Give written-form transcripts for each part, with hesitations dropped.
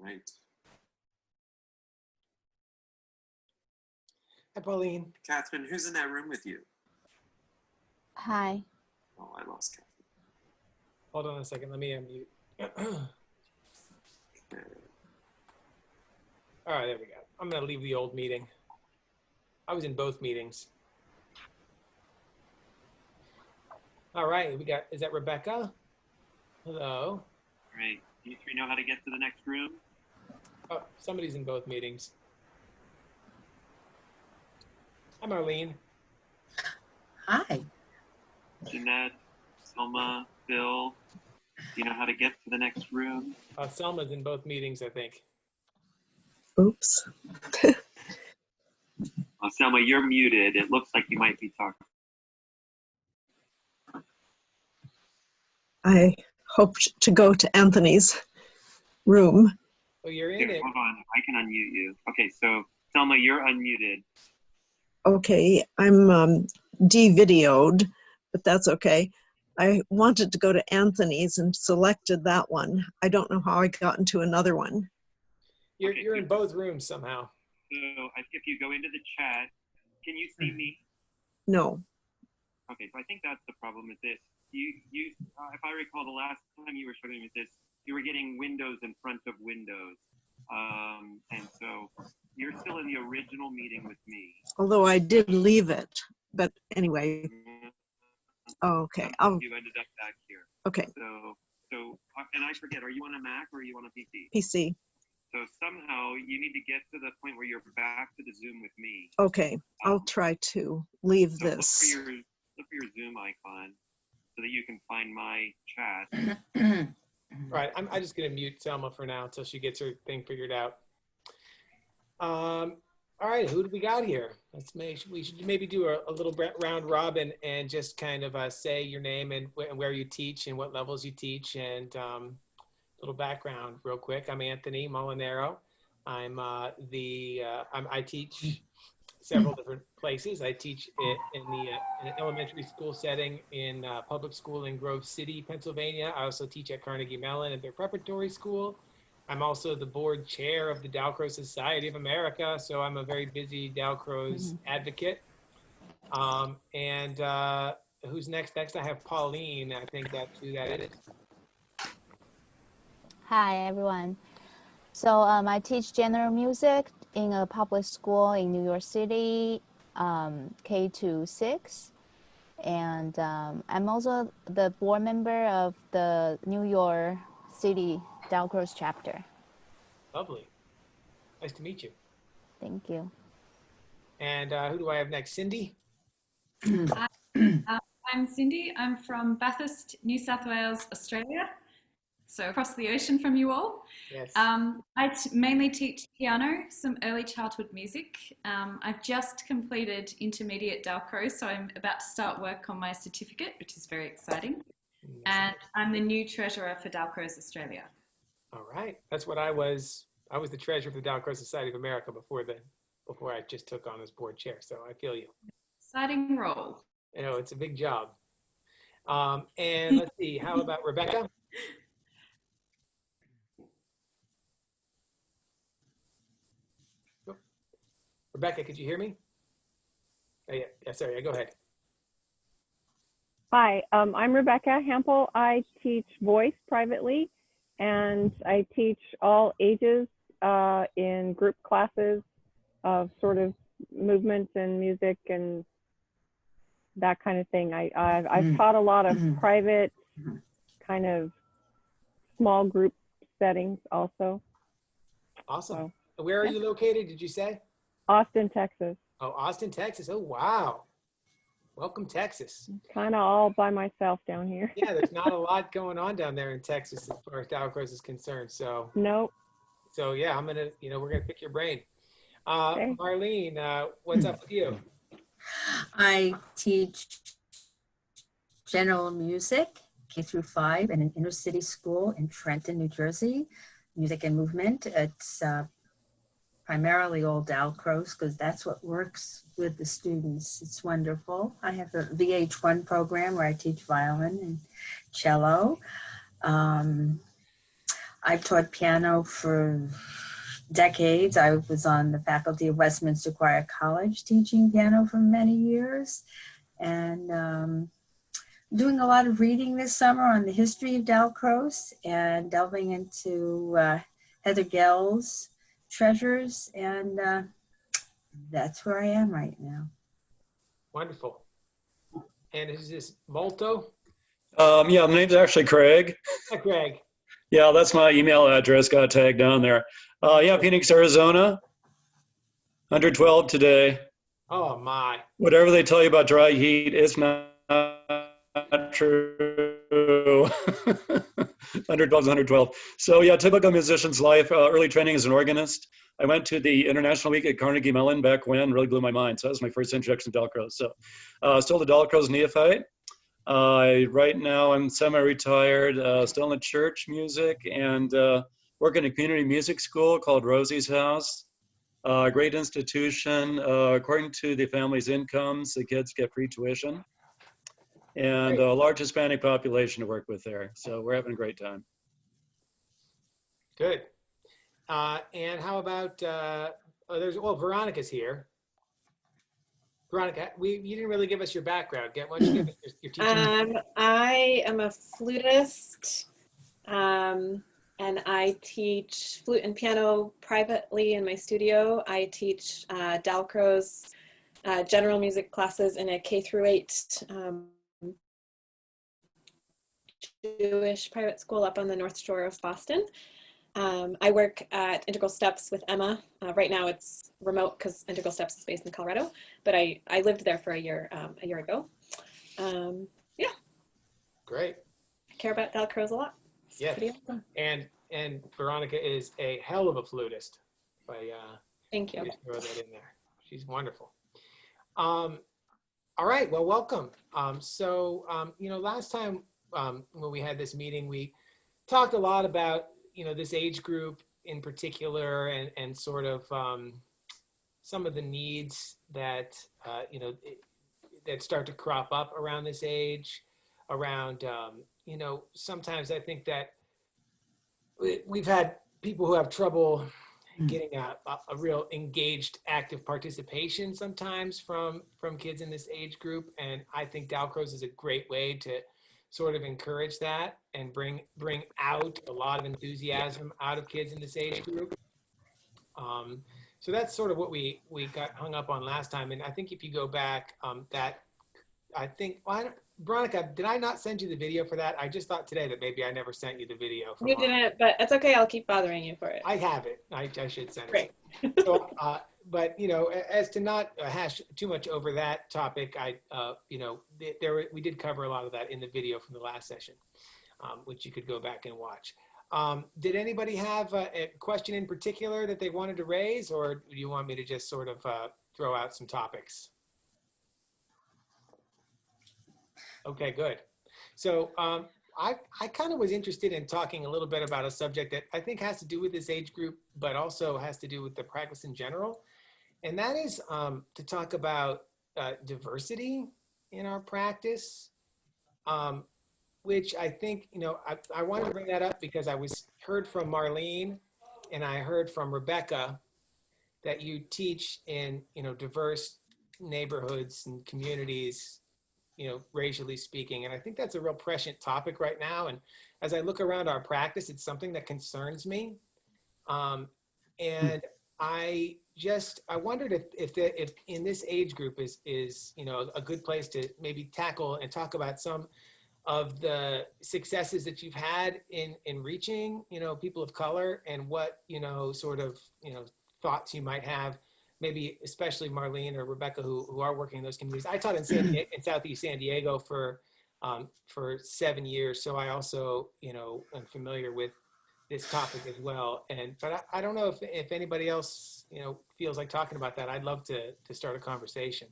right. Hi, Pauline. Catherine, who's in that room with you? Hi. Oh, I lost Catherine. Hold on a second. Let me unmute. All right, there we go. I'm going to leave the old meeting. I was in both meetings. All right, we got, is that Rebecca? Hello. Great. You three know how to get to the next room? Oh, somebody's in both meetings. Hi, Marlene. Hi. Jeanette, Selma, Bill, do you know how to get to the next room? Selma's in both meetings, I think. Oops. Selma, you're muted. It looks like you might be talking. I hoped to go to Anthony's room. Oh, you're in Here, it. hold on. I can unmute you. Okay, so Selma, you're unmuted. Okay, I'm de-videoed, but that's okay. I wanted to go to Anthony's and selected that one. I don't know how I got into another one. You're in both rooms somehow. So if you go into the chat, can you see me? No. Okay, so I think that's the problem with this. If I recall, the last time you were struggling with this, you were getting windows in front of windows. And so you're still in the original meeting with me. Although I did leave it, but anyway. Oh, okay. You ended up back here. Okay. So, and I forget, are you on a Mac or are you on a PC? PC. So somehow you need to get to the point where you're back to the Zoom with me. Okay, I'll try to leave this. Look for your Zoom icon so that you can find my chat. All right, I'm just going to mute Selma for now until she gets her thing figured out. All right, who do we got here? We should maybe do a little round robin and just kind of say your name and where you teach and what levels you teach and little background real quick. I'm Anthony Molinaro. I teach several different places. I teach in an elementary school setting in public school in Grove City, Pennsylvania. I also teach at Carnegie Mellon at their preparatory school. I'm also the board chair of the Dalcroze Society of America, so I'm a very busy Dalcroze advocate. Who's next? Next, I have Pauline. I think that's who that is. Hi, everyone. So I teach general music in a public school in New York City, K to 6. And I'm also the board member of the New York City Dalcroze chapter. Lovely. Nice to meet you. Thank you. And who do I have next? Cindy? I'm Cindy. I'm from Bathurst, New South Wales, Australia. So across the ocean from you all. Yes. I mainly teach piano, some early childhood music. I've just completed intermediate Dalcroze, so I'm about to start work on my certificate, which is very exciting. And I'm the new treasurer for Dalcroze Australia. All right. That's what I was. I was the treasurer of the Dalcroze Society of America before I just took on this board chair. So I feel you. Exciting role. You know, it's a big job. And let's see, how about Rebecca? Oh. Rebecca, could you hear me? Oh, yeah, sorry, go ahead. Hi, I'm Rebecca Hampel. I teach voice privately, and I teach all ages in group classes of sort of movement and music and that kind of thing. I've taught a lot of private kind of small group settings also. Awesome. So, where are you located, did you say? Austin, Texas. Oh, Austin, Texas. Oh, wow. Welcome, Texas. Kind of all by myself down here. Yeah, there's not a lot going on down there in Texas as far as Dalcroze is concerned. So, nope. So yeah, we're gonna pick your brain. Okay. Marlene, what's up with you? I teach general music, K through 5, in an inner city school in Trenton, New Jersey. Music and movement. It's primarily all Dalcroze because that's what works with the students. It's wonderful. I have a VH1 program where I teach violin and cello. I've taught piano for decades. I was on the faculty of Westminster Choir College teaching piano for many years, and doing a lot of reading this summer on the history of Dalcroze and delving into Heather Gell's treasures, and that's where I am right now. Wonderful. And is this Molto? Yeah, my name's actually Craig. Hi, Craig. Yeah, that's my email address, got tagged down there. Yeah, Phoenix, Arizona, 112 today. Oh, my. Whatever they tell you about dry heat, it's not true. 112 is 112. So yeah, typical musician's life, early training as an organist. I went to the International Week at Carnegie Mellon back when, really blew my mind. So that was my first introduction to Dalcroze. So still the Dalcroze neophyte. Right now I'm semi-retired, still in the church music, and work in a community music school called Rosie's House. Great institution. According to the family's incomes, the kids get free tuition. And a large Hispanic population to work with there. So we're having a great time. Good. And how about, Veronica's here. Veronica, you didn't really give us your background. Why don't you give us your teaching? I am a flutist, and I teach flute and piano privately in my studio. I teach Dalcroze general music classes in a K-8 Jewish private school up on the North Shore of Boston. I work at Integral Steps with Emma. Right now it's remote because Integral Steps is based in Colorado, but I lived there for a year ago. Yeah. Great. I care about Dalcroze a lot. It's Yes. pretty awesome. And Veronica is a hell of a flutist. Thank you. Just throw that in there. She's wonderful. All right. Well, welcome. Last time when we had this meeting, we talked a lot about this age group in particular, and sort of some of the needs that that start to crop up around this age. Around sometimes I think that we've had people who have trouble getting a real engaged, active participation sometimes from kids in this age group, and I think Dalcroze is a great way to sort of encourage that and bring out a lot of enthusiasm out of kids in this age group. So that's sort of what we got hung up on last time, and I think if you go back, Veronica, did I not send you the video for that? I just thought today that maybe I never sent you the video. You didn't, but it's okay. I'll keep bothering you for it. I have it. I should send Great. it. So, but as to not hash too much over that topic, we did cover a lot of that in the video from the last session, which you could go back and watch. Did anybody have a question in particular that they wanted to raise, or do you want me to just sort of throw out some topics? Okay, good. So I kind of was interested in talking a little bit about a subject that I think has to do with this age group, but also has to do with the practice in general. And that is to talk about diversity in our practice, which I think, I wanted to bring that up because I heard from Marlene and I heard from Rebecca that you teach in, diverse neighborhoods and communities, racially speaking. And I think that's a real prescient topic right now. And as I look around our practice, it's something that concerns me. And I wondered if in this age group is a good place to maybe tackle and talk about some of the successes that you've had in reaching, people of color, and what, sort of, thoughts you might have, maybe especially Marlene or Rebecca, who are working in those communities. I taught in Southeast San Diego for 7 years. So I also, am familiar with this topic as well. But I don't know if anybody else, feels like talking about that. I'd love to start a conversation.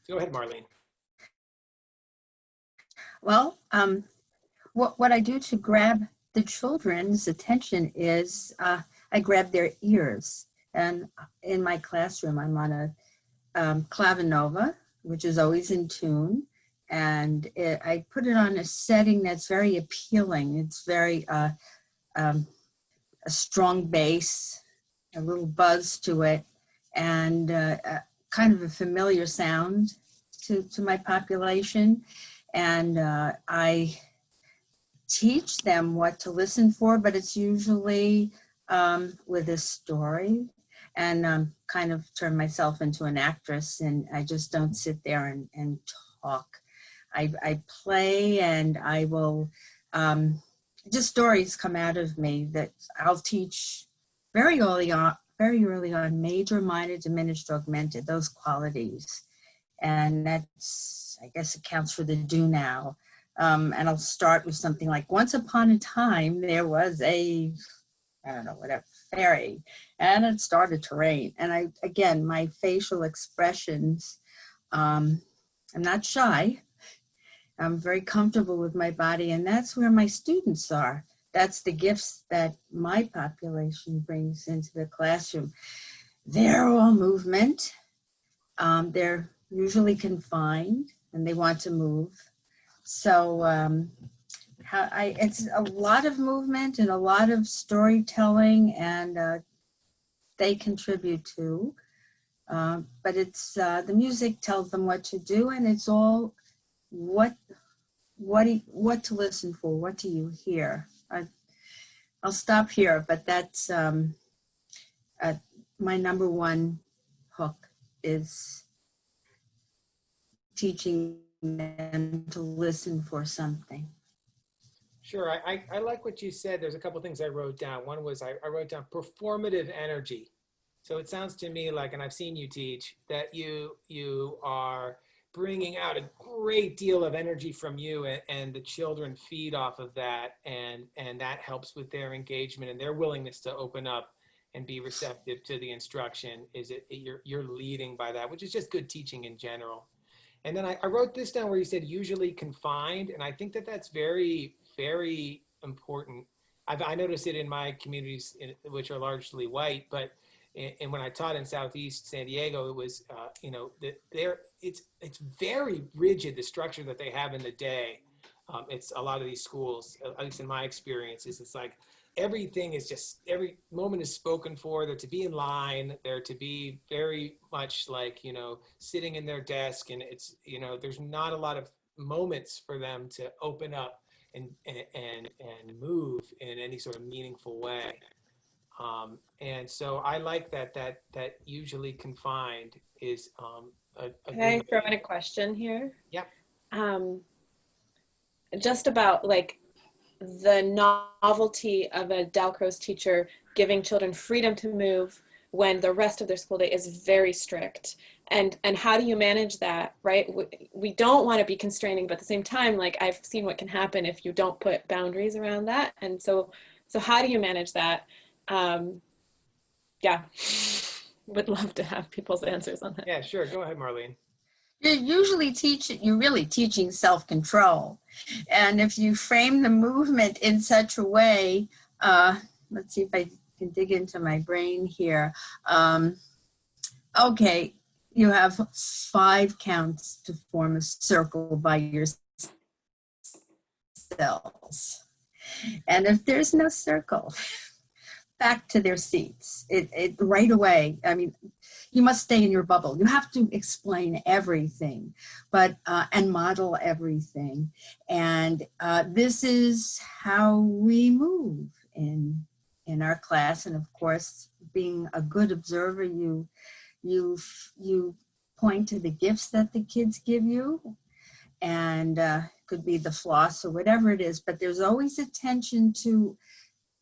Go ahead, Marlene. Well, what I do to grab the children's attention is I grab their ears. And in my classroom, I'm on a clavinova, which is always in tune. I put it on a setting that's very appealing. It's very a strong bass, a little buzz to it, and kind of a familiar sound to my population. And I teach them what to listen for, but it's usually with a story, and kind of turn myself into an actress, and I just don't sit there and talk. I play, and I will, just stories come out of me that I'll teach very early on, major, minor, diminished, augmented, those qualities. And that's, I guess, accounts for the do now. And I'll start with something like, once upon a time, there was a, I don't know, whatever, fairy, and it started to rain. And again, my facial expressions, I'm not shy. I'm very comfortable with my body, and that's where my students are. That's the gifts that my population brings into the classroom. They're all movement. They're usually confined, and they want to move. So it's a lot of movement and a lot of storytelling, and they contribute too. But it's the music tells them what to do, and it's all what to listen for. What do you hear? I'll stop here, but that's my number one hook is teaching them to listen for something. Sure, I like what you said. There's a couple things I wrote down. One was I wrote down performative energy. So it sounds to me like, and I've seen you teach, that you are bringing out a great deal of energy from you, and the children feed off of that, and that helps with their engagement and their willingness to open up and be receptive to the instruction. You're leading by that, which is just good teaching in general. And then I wrote this down where you said usually confined, and I think that that's very, very important. I noticed it in my communities, which are largely white, but and when I taught in Southeast San Diego, it was, it's very rigid, the structure that they have in the day. It's a lot of these schools, at least in my experiences, it's like everything is just, every moment is spoken for. They're to be in line. They're to be very much like, sitting in their desk, and it's, there's not a lot of moments for them to open up and move in any sort of meaningful way. And so I like that usually confined is Can I throw in a question here? Yeah. Just about like the novelty of a Dalcroze teacher giving children freedom to move when the rest of their school day is very strict, and how do you manage that, right? We don't want to be constraining, but at the same time, like I've seen what can happen if you don't put boundaries around that. And so how do you manage that? Yeah, would love to have people's answers on that. Yeah, sure. Go ahead, Marlene. You're really teaching self-control. And if you frame the movement in such a way, let's see if I can dig into my brain here. Okay, you have 5 counts to form a circle by yourselves. And if there's no circle, back to their seats. It right away. I mean, you must stay in your bubble. You have to explain everything, but and model everything. And this is how we move in our class. And of course, being a good observer, you point to the gifts that the kids give you, and could be the floss or whatever it is. But there's always attention to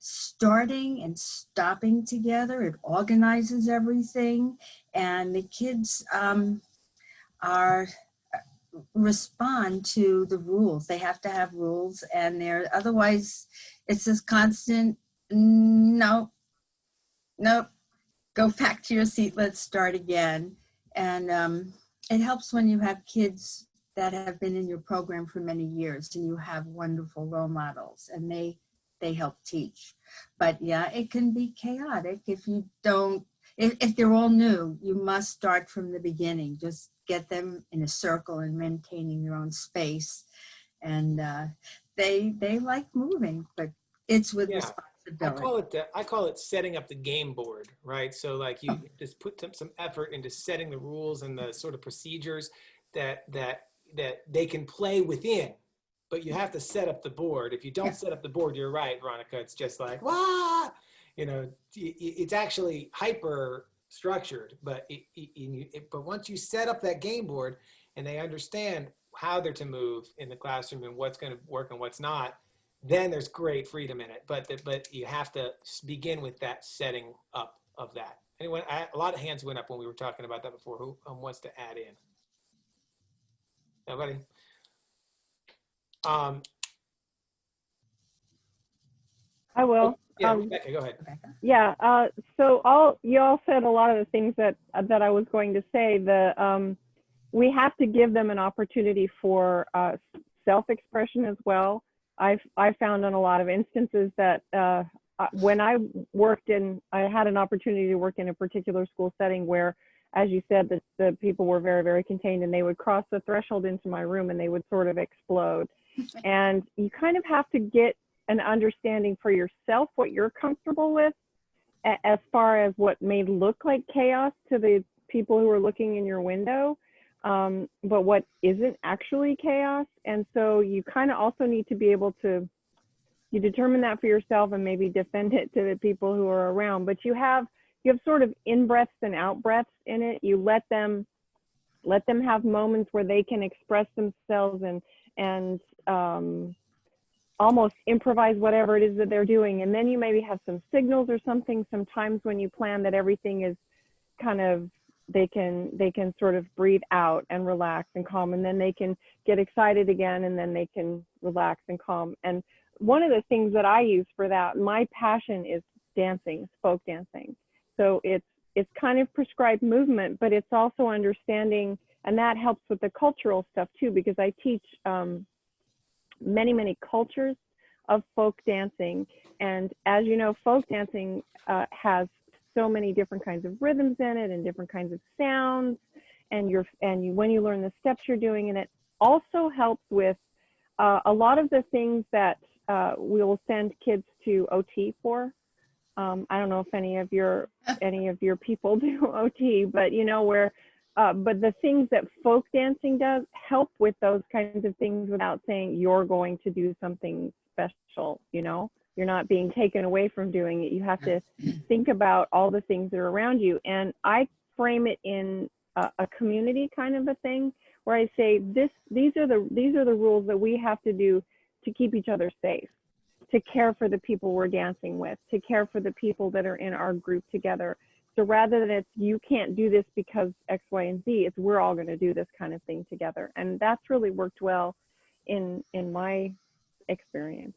starting and stopping together. It organizes everything, and the kids respond to the rules. They have to have rules, and otherwise it's this constant no, go back to your seat, let's start again. And it helps when you have kids that have been in your program for many years and you have wonderful role models, and they help teach. But yeah, it can be chaotic if you don't, if they're all new, you must start from the beginning. Just get them in a circle and maintaining their own space. And they like moving, but it's with Yeah. responsibility. I call it setting up the game board, right? So like you just put some effort into setting the rules and the sort of procedures that they can play within, but you have to set up the board. If you don't set up the board, you're right, Veronica. It's just like, wah, you know, it's actually hyper structured, but but once you set up that game board and they understand how they're to move in the classroom and what's going to work and what's not, then there's great freedom in it. But you have to begin with that setting up of that. Anyone? A lot of hands went up when we were talking about that before. Who wants to add in? Nobody? I will. Yeah, Rebecca, go ahead. Yeah. So you all said a lot of the things that I was going to say. We have to give them an opportunity for self-expression as well. I found in a lot of instances that when I had an opportunity to work in a particular school setting where, as you said, that the people were very, very contained, and they would cross the threshold into my room and they would sort of explode. And you kind of have to get an understanding for yourself what you're comfortable with, as far as what may look like chaos to the people who are looking in your window, but what isn't actually chaos. And so you kind of also need to be able to, you determine that for yourself and maybe defend it to the people who are around. But you have sort of in-breaths and out-breaths in it. You let them have moments where they can express themselves and almost improvise whatever it is that they're doing. And then you maybe have some signals or something sometimes when you plan that everything is kind of, they can sort of breathe out and relax and calm, and then they can get excited again, and then they can relax and calm. And one of the things that I use for that, my passion is dancing, folk dancing. So it's kind of prescribed movement, but it's also understanding, and that helps with the cultural stuff too, because I teach many, many cultures of folk dancing. And as you know, folk dancing has so many different kinds of rhythms in it and different kinds of sounds. And when you learn the steps you're doing, and it also helps with a lot of the things that we will send kids to OT for. I don't know if any of your people do OT, but you know but the things that folk dancing does help with those kinds of things without saying you're going to do something special. You know, you're not being taken away from doing it. You have to think about all the things that are around you. And I frame it in a community kind of a thing where I say these are the rules that we have to do to keep each other safe, to care for the people we're dancing with, to care for the people that are in our group together. So rather than it's you can't do this because X, Y, and Z, it's we're all going to do this kind of thing together. And that's really worked well in my experience.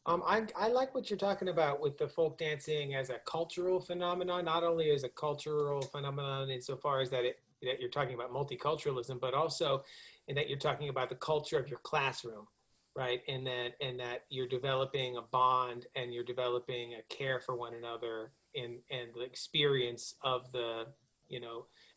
I like what you're talking about with the folk dancing as a cultural phenomenon, not only as a cultural phenomenon insofar as that you're talking about multiculturalism, but also in that you're talking about the culture of your classroom, right? And that you're developing a bond and you're developing a care for one another and the experience of the,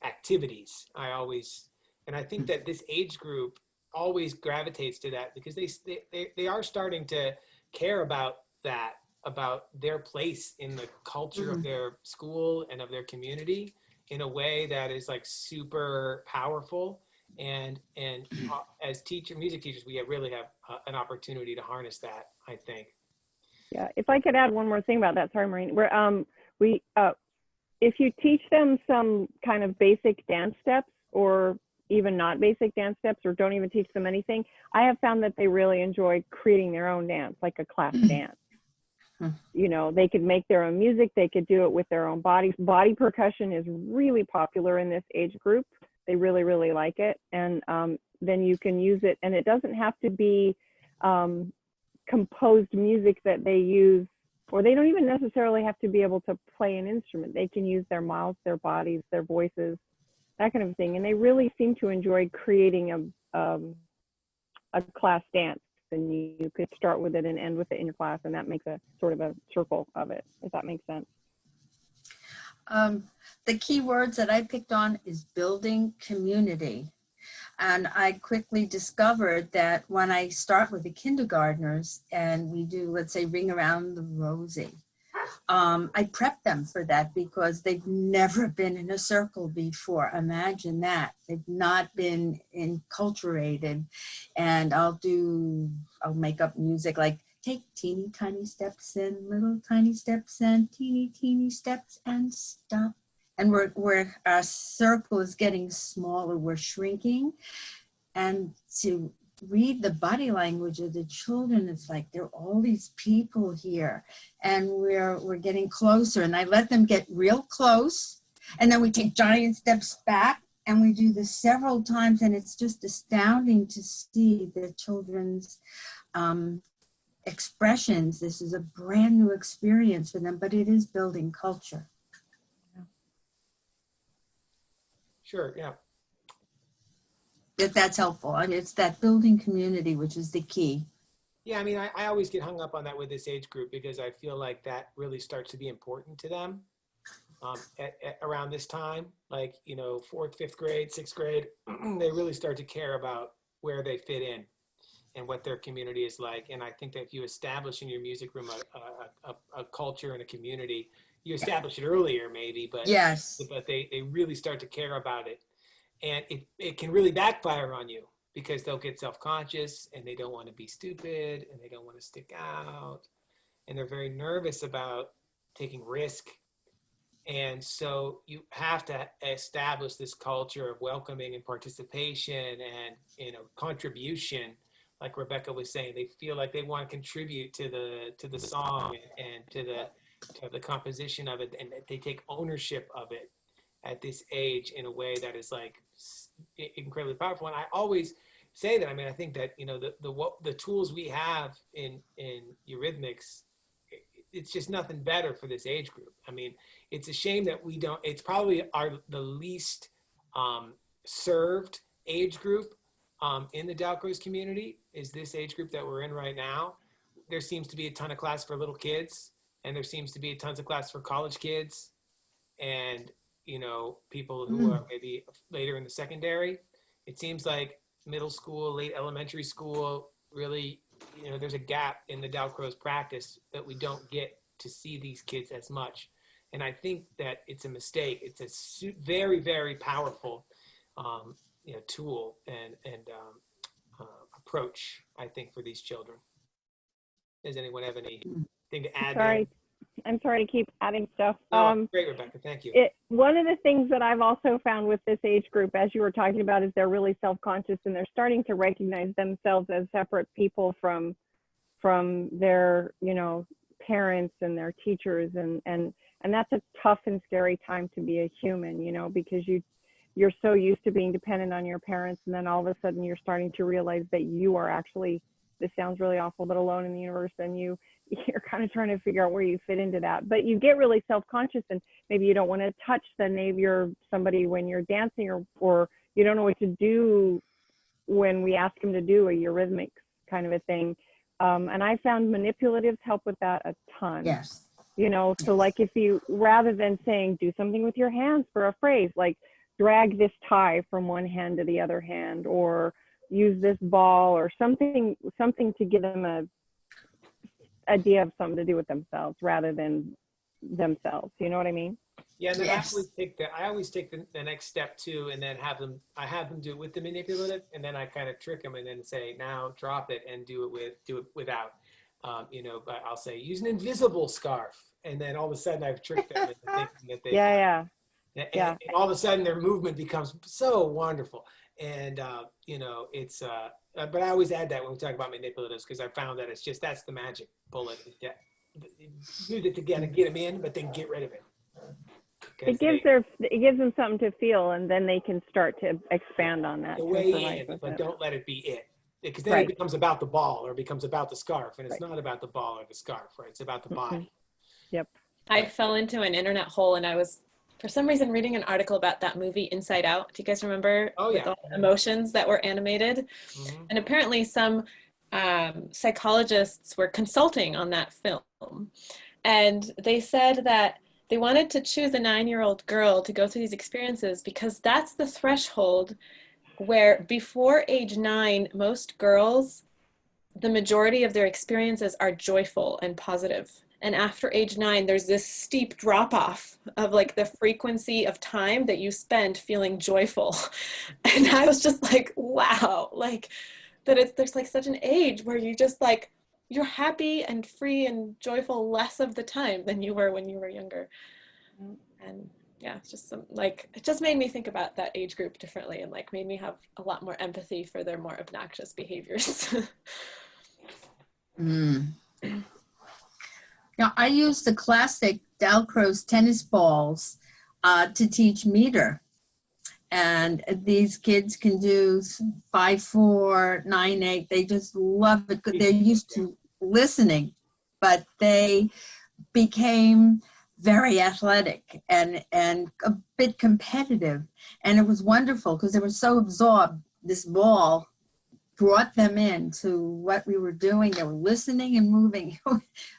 activities. I think that this age group always gravitates to that because they are starting to care about that, about their place in the culture of their school and of their community in a way that is like super powerful. And as music teachers, we really have an opportunity to harness that, I think. Yeah, if I could add one more thing about that, sorry, Maureen. If you teach them some kind of basic dance steps, or even not basic dance steps, or don't even teach them anything, I have found that they really enjoy creating their own dance, like a class dance. They could make their own music, they could do it with their own bodies. Body percussion is really popular in this age group. They really, really like it. And then you can use it, and it doesn't have to be composed music that they use, or they don't even necessarily have to be able to play an instrument. They can use their mouths, their bodies, their voices, that kind of thing. And they really seem to enjoy creating a class dance. And you could start with it and end with it in your class, and that makes a sort of a circle of it, if that makes sense. The key words that I picked on is building community. And I quickly discovered that when I start with the kindergartners and we do, let's say, Ring Around the Rosie, I prep them for that because they've never been in a circle before. Imagine that. They've not been enculturated. And I'll make up music like take teeny tiny steps and little tiny steps and teeny teeny steps and stop. And our circle is getting smaller, we're shrinking. And to read the body language of the children, it's like there are all these people here and we're getting closer. And I let them get real close. And then we take giant steps back and we do this several times. And it's just astounding to see the children's expressions. This is a brand new experience for them, but it is building culture. Sure, yeah. If that's helpful. And it's that building community, which is the key. Yeah, I mean, I always get hung up on that with this age group because I feel like that really starts to be important to them around this time. Like, you know, 4th, 5th grade, 6th grade, they really start to care about where they fit in and what their community is like. And I think that if you establish in your music room a culture and a community, you establish it earlier maybe, but yes, but they really start to care about it. And it can really backfire on you because they'll get self-conscious and they don't want to be stupid and they don't want to stick out. And they're very nervous about taking risk. And so you have to establish this culture of welcoming and participation and, you know, contribution. Like Rebecca was saying, they feel like they want to contribute to the song and to the composition of it, and they take ownership of it at this age in a way that is like incredibly powerful. And I always say that, I mean, I think that, you know, the tools we have in Eurythmics, it's just nothing better for this age group. I mean, it's a shame that we don't, it's probably the least served age group in the Dalcroze community is this age group that we're in right now. There seems to be a ton of class for little kids, and there seems to be tons of class for college kids and, you know, people who are maybe later in the secondary. It seems like middle school, late elementary school, really, you know, there's a gap in the Dalcroze practice that we don't get to see these kids as much. And I think that it's a mistake. It's a very, very powerful, you know, tool and approach, I think, for these children. Does anyone have anything to add? I'm sorry to keep adding stuff. Great, Rebecca, thank you. One of the things that I've also found with this age group, as you were talking about, is they're really self-conscious and they're starting to recognize themselves as separate people from their, you know, parents and their teachers, and that's a tough and scary time to be a human, you know, because you're so used to being dependent on your parents, and then all of a sudden you're starting to realize that you are actually, this sounds really awful, but alone in the universe, and you're kind of trying to figure out where you fit into that. But you get really self-conscious, and maybe you don't want to touch the neighbor or somebody when you're dancing, or you don't know what to do when we ask them to do a Eurythmics kind of a thing. And I found manipulatives help with that a ton. Yes. You know, so like if you, rather than saying do something with your hands for a phrase, like drag this tie from one hand to the other hand, or use this ball, or something to give them a idea of something to do with themselves rather than themselves. You know what I mean? Yeah, and then Yes. I always take the next step too, and then have them do it with the manipulative, and then I kind of trick them and then say, now drop it and do it without. You know, but I'll say use an invisible scarf, and then all of a sudden I've tricked them into thinking that they and all of a sudden their movement becomes so wonderful. And you know, it's but I always add that when we talk about manipulatives, because I found that it's just, that's the magic bullet. Use it to get them in, but then get rid of it. It gives them something to feel, and then they can start to expand on that. The way in, but don't let it be it. Because then it becomes about the ball, or it becomes about the scarf, and it's not about the ball or the scarf, right? It's about the body. Yep. I fell into an internet hole, and I was, for some reason, reading an article about that movie Inside Out. Do you guys remember? Oh, yeah. With all the emotions that were animated? Mm-hmm. And apparently some psychologists were consulting on that film. And they said that they wanted to choose a 9-year-old girl to go through these experiences because that's the threshold where before age 9, most girls, the majority of their experiences are joyful and positive. And after age 9, there's this steep drop off of like the frequency of time that you spend feeling joyful. And I was just like, wow, like that there's like such an age where you just like, you're happy and free and joyful less of the time than you were when you were younger. And yeah, it's just it just made me think about that age group differently and like made me have a lot more empathy for their more obnoxious behaviors. Now, I use the classic Dalcroze tennis balls to teach meter. And these kids can do 5/4, 9/8. They just love it. They're used to listening, but they became very athletic and a bit competitive. And it was wonderful because they were so absorbed. This ball brought them into what we were doing. They were listening and moving.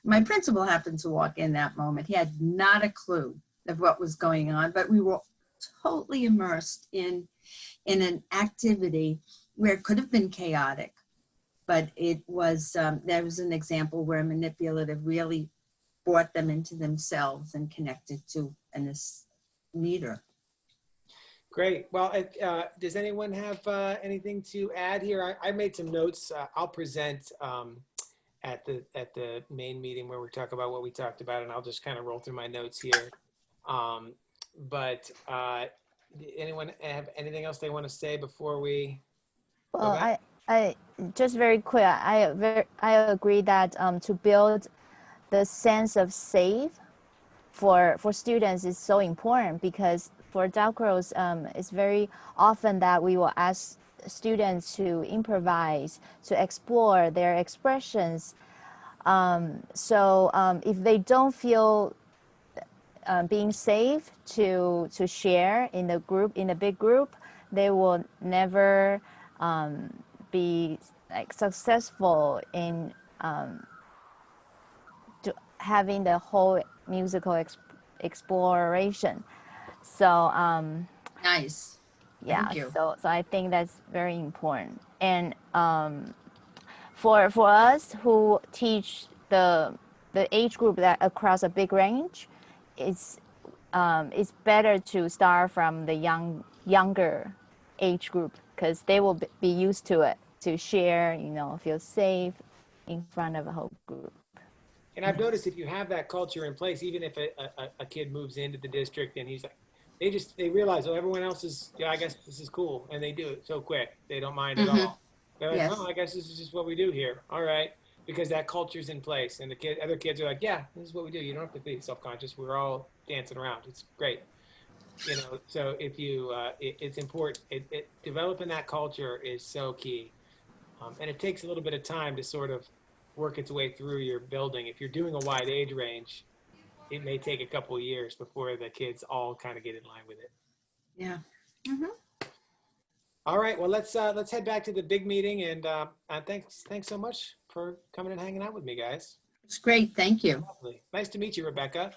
My principal happened to walk in that moment. He had not a clue of what was going on, but we were totally immersed in an activity where it could have been chaotic, but it was, there was an example where manipulative really brought them into themselves and connected to this meter. Great. Well, does anyone have anything to add here? I made some notes. I'll present at the main meeting where we talk about what we talked about, and I'll just kind of roll through my notes here. But anyone have anything else they want to say before we? Well, I just very quick. I agree that to build the sense of safe for students is so important, because for Dalcroze, it's very often that we will ask students to improvise, to explore their expressions. So if they don't feel being safe to share in the group, in a big group, they will never be like successful in having the whole musical exploration. So nice. Yeah. Thank you. So I think that's very important. And for us who teach the age group that across a big range, it's better to start from the younger age group, because they will be used to it, to share, feel safe in front of a whole group. And I've noticed if you have that culture in place, even if a kid moves into the district and he's like, they realize, oh, everyone else is, I guess this is cool. And they do it so quick. They don't mind at all. They're like, Yes. oh, I guess this is just what we do here. All right. Because that culture's in place. And the other kids are like, yeah, this is what we do. You don't have to be self-conscious. We're all dancing around. It's great. So if you, it's important. Developing that culture is so key. And it takes a little bit of time to sort of work its way through your building. If you're doing a wide age range, it may take a couple of years before the kids all kind of get in line with it. Yeah. All right, well, let's head back to the big meeting, and thanks so much for coming and hanging out with me, guys. It's great. Thank you. Lovely. Nice to meet you, Rebecca.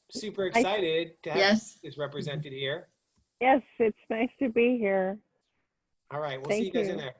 Super excited to have Yes. this represented here. Yes, it's nice to be here. All right, we'll Thank see you guys in you. there.